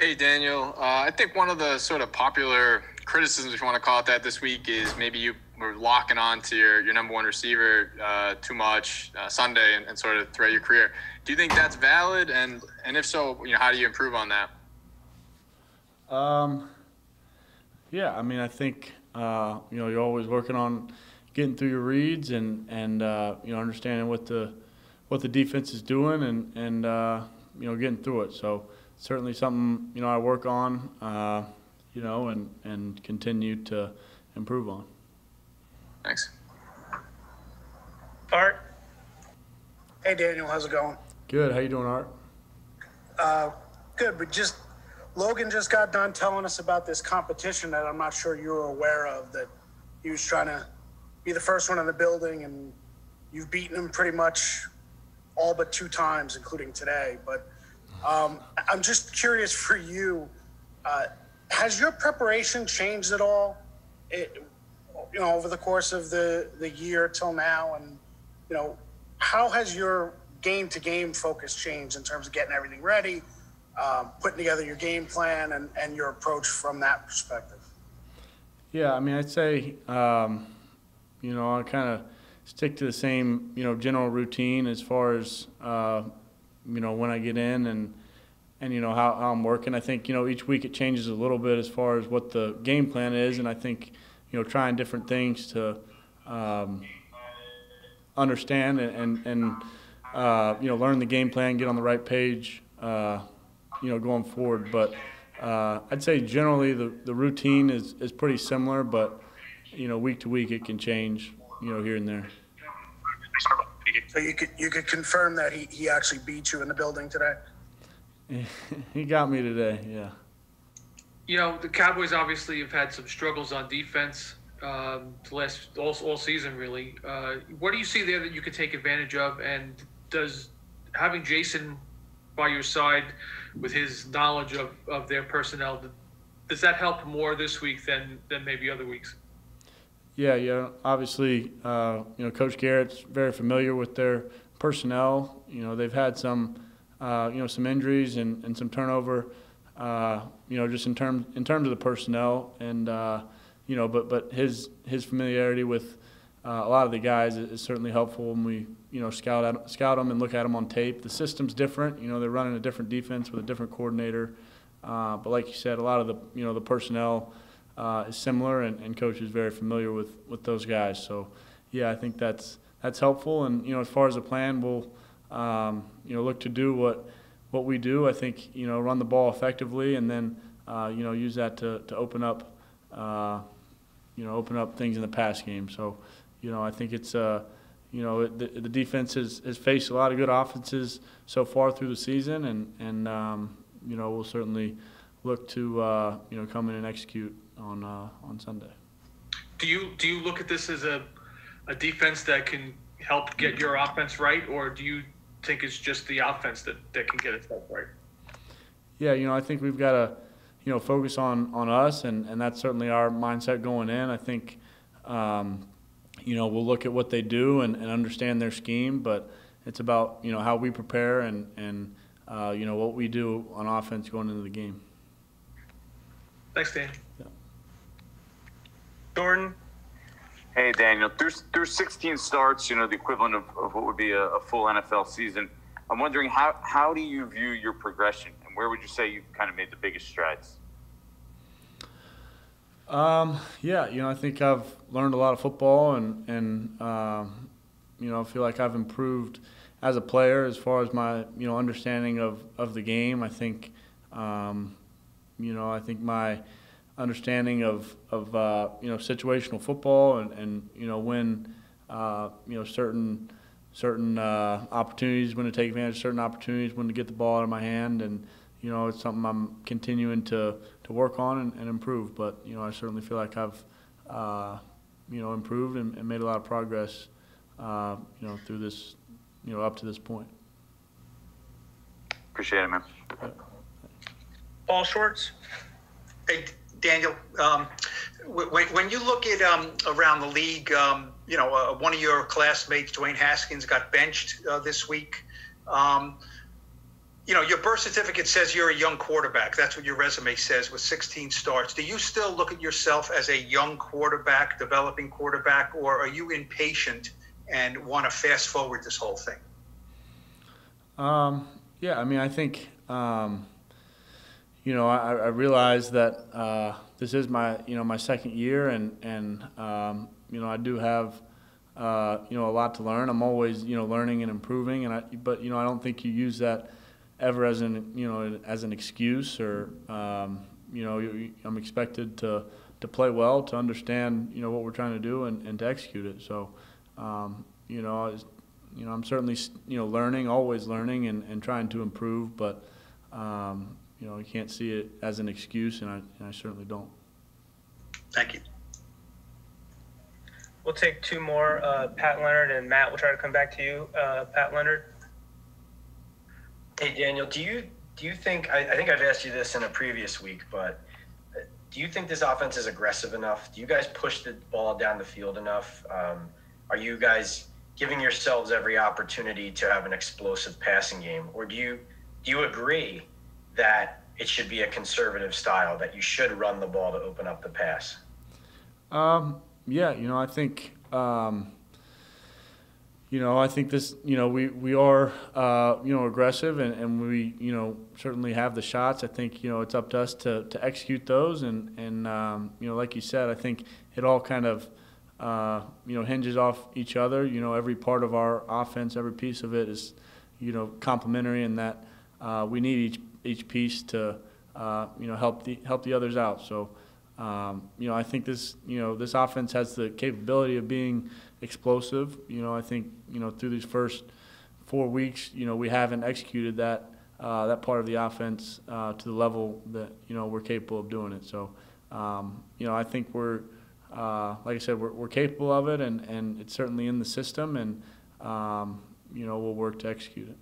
Hey, Daniel. I think one of the sort of popular criticisms, if you want to call it that, this week is maybe you were locking on to your number one receiver too much Sunday and sort of throughout your career. Do you think that's valid? And if so, how do you improve on that? Yeah, I mean, I think you're always working on getting through your reads and understanding what the defense is doing and getting through it. So certainly something I work on, and continue to improve on. Thanks. Art. Hey Daniel, how's it going? Good. How you doing, Art? Good, but Logan just got done telling us about this competition that I'm not sure you were aware of, that he was trying to be the first one in the building, and you've beaten him pretty much all but 2 times, including today. But I'm just curious for you, has your preparation changed at all, over the course of the year till now? And, how has your game-to-game focus changed in terms of getting everything ready, putting together your game plan and your approach from that perspective? Yeah, I mean, I'd say, I kind of stick to the same, general routine as far as, when I get in and how I'm working. I think, each week it changes a little bit as far as what the game plan is, and I think, trying different things to understand and learn the game plan, get on the right page, going forward. But I'd say generally the routine is pretty similar, but, week to week it can change, here and there. So you could confirm that he actually beat you in the building today? He got me today, yeah. The Cowboys obviously have had some struggles on defense all season, really. What do you see there that you could take advantage of? And does having Jason by your side with his knowledge of their personnel, does that help more this week than maybe other weeks? Yeah. Obviously, Coach Garrett's very familiar with their personnel. They've had some injuries and some turnover, just in terms of the personnel. And, but his familiarity with a lot of the guys is certainly helpful when we, scout them and look at them on tape. The system's different. They're running a different defense with a different coordinator. But like you said, a lot of the personnel is similar, and Coach is very familiar with those guys. So, yeah, I think that's helpful. And, as far as the plan, we'll look to do what we do. I think, run the ball effectively, and then, use that to open up, things in the pass game. So, I think it's, the defense has faced a lot of good offenses so far through the season, and we'll certainly look to, come in and execute on Sunday. Do you look at this as a defense that can help get your offense right, or do you think it's just the offense that can get itself right? Yeah, I think we've got to, focus on us, and that's certainly our mindset going in. I think, we'll look at what they do and understand their scheme, but it's about, how we prepare and what we do on offense going into the game. Thanks, Dan. Yeah. Jordan. Hey, Daniel. Through 16 starts, the equivalent of what would be a full NFL season. I'm wondering how do you view your progression, and where would you say you've kind of made the biggest strides? Yeah, I think I've learned a lot of football, and I feel like I've improved as a player as far as my understanding of the game. I think I think my understanding of situational football and when certain opportunities, when to take advantage of certain opportunities, when to get the ball out of my hand, and it's something I'm continuing to work on and improve. But I certainly feel like I've improved and made a lot of progress through this up to this point. Appreciate it, man. Paul Schwartz. Hey, Daniel, when you look at around the league, one of your classmates, Dwayne Haskins, got benched this week. you know, your birth certificate says you're a young quarterback. That's what your resume says with 16 starts. Do you still look at yourself as a young quarterback, developing quarterback, or are you impatient and want to fast forward this whole thing? Yeah, I mean, I think, you know, I realize that this is my, you know, my second year, and you know, I do have, you know, a lot to learn. I'm always, you know, learning and improving, but you know, I don't think you use that ever as an, you know, as an excuse, or you know, I'm expected to play well, to understand, you know, what we're trying to do, and to execute it. So, you know, I'm certainly, you know, learning, always learning, and trying to improve, but you know, you can't see it as an excuse, and I certainly don't. Thank you. We'll take two more. Pat Leonard and Matt, we'll try to come back to you. Pat Leonard. Hey, Daniel, do you think, I think I've asked you this in a previous week, but do you think this offense is aggressive enough? Do you guys push the ball down the field enough? Are you guys giving yourselves every opportunity to have an explosive passing game? Or do you agree that it should be a conservative style, that you should run the ball to open up the pass? Yeah, you know, I think, you know, I think this, you know, we are, you know, aggressive, and we, you know, certainly have the shots. I think, you know, it's up to us to execute those, and you know, like you said, I think it all kind of, you know, hinges off each other. You know, every part of our offense, every piece of it is, you know, complementary, in that we need each piece to, you know, help the others out. So, you know, I think this, you know, this offense has the capability of being explosive. You know, I think, you know, through these first 4 weeks, you know, we haven't executed that part of the offense to the level that, you know, we're capable of doing it. So, you know, I think we're, like I said, we're capable of it, and it's certainly in the system, and you know, we'll work to execute it.